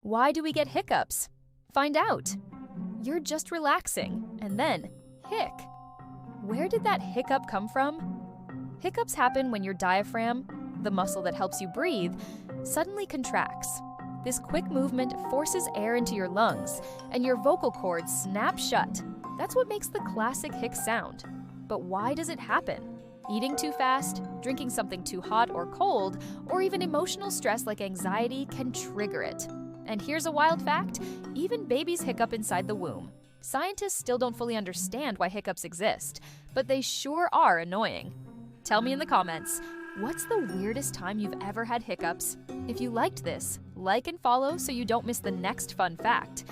Why do we get hiccups? Find out. You're just relaxing, and then hic. Where did that hiccup come from? Hiccups happen when your diaphragm, the muscle that helps you breathe, suddenly contracts. This quick movement forces air into your lungs, and your vocal cords snap shut. That's what makes the classic hic sound. But why does it happen? Eating too fast, drinking something too hot or cold, or even emotional stress like anxiety can trigger it. And here's a wild fact: even babies hiccup inside the womb. Scientists still don't fully understand why hiccups exist, but they sure are annoying. Tell me in the comments, what's the weirdest time you've ever had hiccups? If you liked this, like and follow so you don't miss the next fun fact.